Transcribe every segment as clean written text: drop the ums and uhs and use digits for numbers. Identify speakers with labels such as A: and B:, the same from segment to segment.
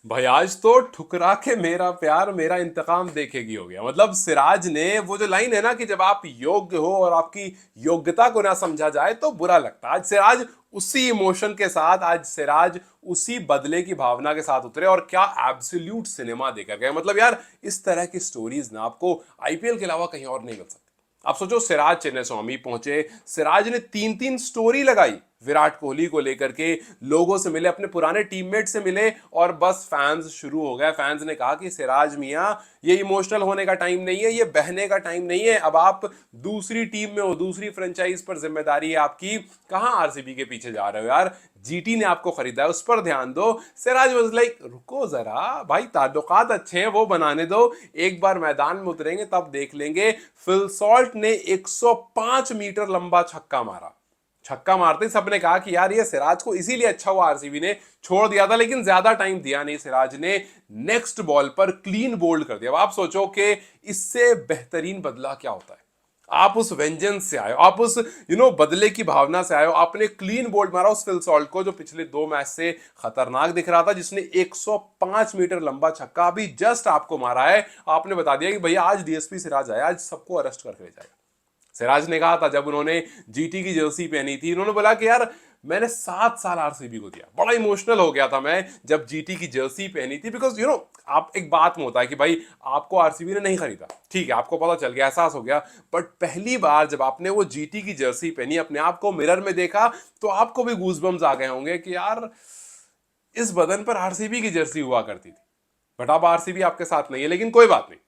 A: भाई आज तो ठुकरा के मेरा प्यार मेरा इंतकाम देखेगी हो गया। मतलब सिराज ने वो जो लाइन है ना कि जब आप योग्य हो और आपकी योग्यता को ना समझा जाए तो बुरा लगता है। आज सिराज उसी इमोशन के साथ, आज सिराज उसी बदले की भावना के साथ उतरे और क्या एब्सोल्यूट सिनेमा देकर गए। मतलब यार इस तरह की स्टोरीज ना आपको आईपीएल के अलावा कहीं और नहीं मिल सकती। आप सोचो सिराज चेन्नई स्वामी पहुंचे, सिराज ने तीन तीन स्टोरी लगाई विराट कोहली को लेकर के, लोगों से मिले, अपने पुराने टीममेट से मिले और बस फैंस शुरू हो गए। फैंस ने कहा कि सिराज मियां ये इमोशनल होने का टाइम नहीं है, ये बहने का टाइम नहीं है। अब आप दूसरी टीम में हो, दूसरी फ्रेंचाइज पर जिम्मेदारी है आपकी, कहां आरसीबी के पीछे जा रहे हो यार। जीटी ने आपको खरीदा है, उस पर ध्यान दो। सिराज वाज लाइक रुको जरा भाई, ताल्लुकात अच्छे हैं वो बनाने दो, एक बार मैदान में उतरेंगे तब देख लेंगे। फिल सॉल्ट ने 105 मीटर लंबा छक्का मारा। छक्का मारते ही सबने कहा कि यार ये सिराज को इसीलिए अच्छा हुआ आरसीबी ने छोड़ दिया था, लेकिन ज्यादा टाइम दिया नहीं सिराज ने। नेक्स्ट बॉल पर क्लीन बोल्ड कर दिया। अब आप सोचो कि इससे बेहतरीन बदला क्या होता है। आप उस वेंजेंस से आए हो, आप उस बदले की भावना से आए हो, आपने क्लीन बोल्ड मारा उस फिल सॉल्ट को जो पिछले 2 मैच से खतरनाक दिख रहा था, जिसने 105 मीटर लंबा छक्का अभी जस्ट आपको मारा है। आपने बता दिया कि भैया आज डीएसपी सिराज आया, आज सबको अरेस्ट करके ले जाएगा। सिराज ने कहा था जब उन्होंने जीटी की जर्सी पहनी थी, उन्होंने बोला कि यार मैंने 7 साल आरसीबी को दिया। बड़ा इमोशनल हो गया था मैं जब जीटी की जर्सी पहनी थी, बिकॉज आप एक बात में होता है कि भाई आपको आरसीबी ने नहीं खरीदा, ठीक है, आपको पता चल गया, एहसास हो गया, बट पहली बार जब आपने वो जीटी की जर्सी पहनी, अपने आप को मिरर में देखा, तो आपको भी गूजबम्स आ गए होंगे कि यार इस बदन पर आरसीबी की जर्सी हुआ करती थी। बट अब आरसीबी आपके साथ नहीं है, लेकिन कोई बात नहीं,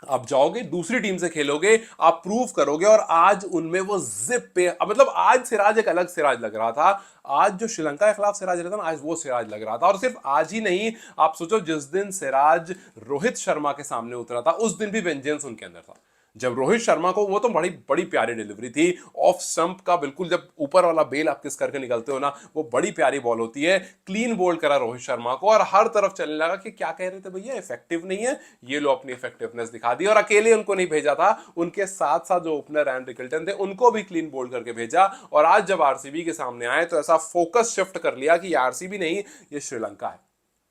A: आप जाओगे दूसरी टीम से खेलोगे, आप प्रूव करोगे। और आज उनमें वो जिप पे, मतलब आज सिराज एक अलग सिराज लग रहा था। आज जो श्रीलंका के खिलाफ सिराज रहता ना, आज वो सिराज लग रहा था। और सिर्फ आज ही नहीं, आप सोचो जिस दिन सिराज रोहित शर्मा के सामने उतरा था, उस दिन भी वेंजेंस उनके अंदर था। जब रोहित शर्मा को, वो तो बड़ी बड़ी प्यारी डिलीवरी थी ऑफ स्टंप का, बिल्कुल जब ऊपर वाला बेल आप किस करके निकलते हो ना, वो बड़ी प्यारी बॉल होती है। क्लीन बोल्ड करा रोहित शर्मा को और हर तरफ चलने लगा कि क्या कह रहे थे भैया, इफेक्टिव नहीं है, ये लो अपनी इफेक्टिवनेस दिखा दी। और अकेले उनको नहीं भेजा था, उनके साथ साथ जो ओपनर रैन रिकल्टन थे उनको भी क्लीन बोल्ड करके भेजा। और आज जब आरसीबी के सामने आए तो ऐसा फोकस शिफ्ट कर लिया कि ये आरसीबी नहीं, ये श्रीलंका है।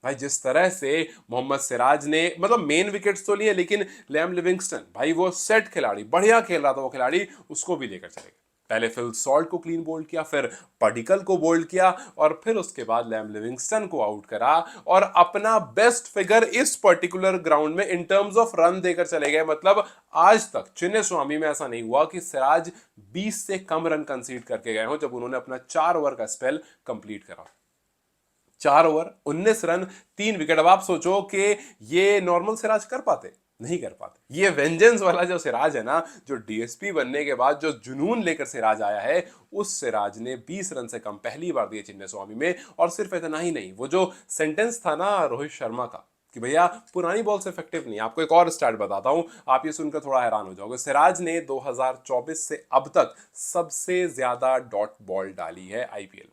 A: भाई जिस तरह से मोहम्मद सिराज ने, मतलब मेन विकेट्स तो लिए, लेकिन लैम लिविंगस्टन भाई वो सेट खिलाड़ी, बढ़िया खेल रहा था वो खिलाड़ी, उसको भी लेकर चले गए। पहले फिल सॉल्ट को क्लीन बोल्ड किया, फिर पडिकल को बोल्ड किया, और फिर उसके बाद लैम लिविंगस्टन को आउट करा और अपना बेस्ट फिगर इस पर्टिकुलर ग्राउंड में इन टर्म्स ऑफ रन देकर चले गए। मतलब आज तक चिन्ने स्वामी में ऐसा नहीं हुआ कि सिराज 20 से कम रन कंसीड करके गए हो जब उन्होंने अपना 4 ओवर का स्पेल कंप्लीट करा। 4 ओवर 19 रन, 3 विकेट। अब आप सोचो कि ये नॉर्मल सिराज कर पाते, नहीं कर पाते। ये वेंजेंस वाला जो सिराज है ना, जो डीएसपी बनने के बाद जो जुनून लेकर सिराज आया है, उस सिराज ने 20 रन से कम पहली बार दिए चिन्ने स्वामी में। और सिर्फ इतना ही नहीं, वो जो सेंटेंस था ना रोहित शर्मा का कि भैया पुरानी बॉल से इफेक्टिव नहीं, आपको एक और स्टार्ट बताता हूं, आप ये सुनकर थोड़ा हैरान हो जाओगे। सिराज ने 2024 से अब तक सबसे ज्यादा डॉट बॉल डाली है आईपीएल में,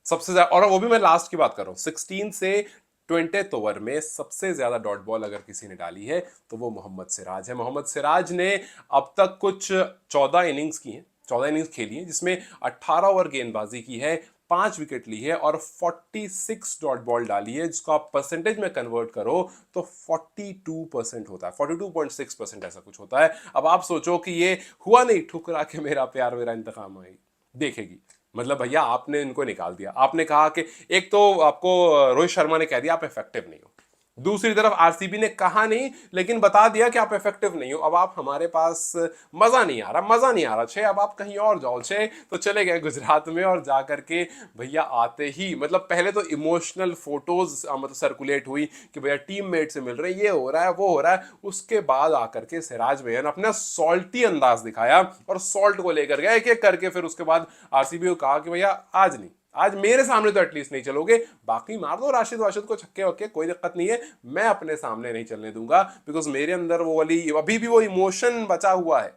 A: सबसे ज्यादा। और वो भी मैं लास्ट की बात कर रहा हूं, 16 से 20th ओवर में सबसे ज्यादा डॉट बॉल अगर किसी ने डाली है तो वो मोहम्मद सिराज है। मोहम्मद सिराज ने अब तक कुछ 14 इनिंग्स की हैं, 14 इनिंग्स खेली है, जिसमें 18 ओवर गेंदबाजी की है, 5 विकेट ली है और 46 डॉट बॉल डाली है, जिसको आप परसेंटेज में कन्वर्ट करो तो 42% होता है, 42.6% ऐसा कुछ होता है। अब आप सोचो कि ये हुआ नहीं ठुकरा के मेरा प्यार मेरा इंतकाम आई देखेगी। मतलब भैया आपने इनको निकाल दिया, आपने कहा कि एक तो आपको रोहित शर्मा ने कह दिया आप इफेक्टिव नहीं हो, दूसरी तरफ आरसीबी ने कहा नहीं लेकिन बता दिया कि आप इफेक्टिव नहीं हो। अब आप हमारे पास, मजा नहीं आ रहा, मजा नहीं आ रहा छे, अब आप कहीं और जाओ छे। तो चले गए गुजरात में और जा करके भैया आते ही, मतलब पहले तो इमोशनल फोटोज मतलब सर्कुलेट हुई कि भैया टीममेट से मिल रहे, ये हो रहा है वो हो रहा है। उसके बाद आकर के सिराज भैया ने अपना सॉल्टी अंदाज दिखाया और सॉल्ट को लेकर गए एक एक करके। फिर उसके बाद आरसीबी को कहा कि भैया आज नहीं, आज मेरे सामने तो एटलीस्ट नहीं चलोगे, बाकी मार दो राशिद वाशिद को छक्के वक्के, कोई दिक्कत नहीं है, मैं अपने सामने नहीं चलने दूंगा। बिकॉज मेरे अंदर वो वाली अभी भी वो इमोशन बचा हुआ है।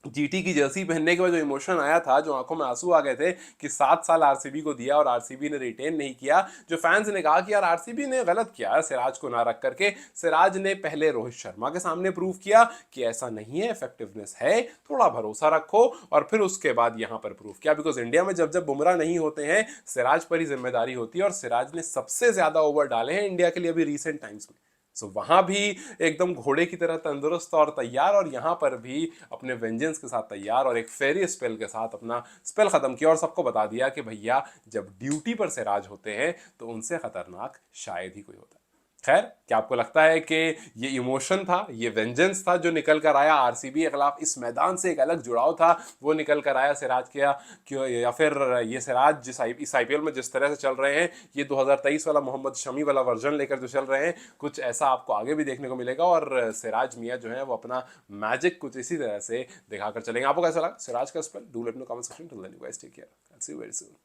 A: जीटी की जर्सी पहनने के बाद जो इमोशन आया था, जो आंखों में आंसू आ गए थे कि 7 साल आरसीबी को दिया और आरसीबी ने रिटेन नहीं किया, जो फैंस ने कहा कि यार आरसीबी ने गलत किया सिराज को ना रख करके। सिराज ने पहले रोहित शर्मा के सामने प्रूव किया कि ऐसा नहीं है, इफेक्टिवनेस है, थोड़ा भरोसा रखो, और फिर उसके बाद यहां पर प्रूव किया। बिकॉज इंडिया में जब जब बुमराह नहीं होते हैं, सिराज पर ही जिम्मेदारी होती है, और सिराज ने सबसे ज्यादा ओवर डाले हैं इंडिया के लिए अभी रिसेंट टाइम्स में। सो वहां भी एकदम घोड़े की तरह तंदुरुस्त और तैयार, और यहां पर भी अपने वेंजेंस के साथ तैयार, और एक फेरी स्पेल के साथ अपना स्पेल खत्म किया और सबको बता दिया कि भैया जब ड्यूटी पर सिराज होते हैं तो उनसे खतरनाक शायद ही कोई होता है। खैर, क्या आपको लगता है कि ये इमोशन था, ये वेंजेंस था जो निकल कर आया आरसीबी के खिलाफ, इस मैदान से एक अलग जुड़ाव था वो निकल कर आया सिराज के, क्यों, या फिर ये सिराज इस आईपीएल में जिस तरह से चल रहे हैं, ये 2023 वाला मोहम्मद शमी वाला वर्जन लेकर जो चल रहे हैं, कुछ ऐसा आपको आगे भी देखने को मिलेगा, और सिराज मियां जो है वो अपना मैजिक कुछ इसी तरह से दिखाकर चलेंगे। आपको कैसा लगा सिराज का spell? Do let me know comment section. Till then you guys take care, I see you very soon.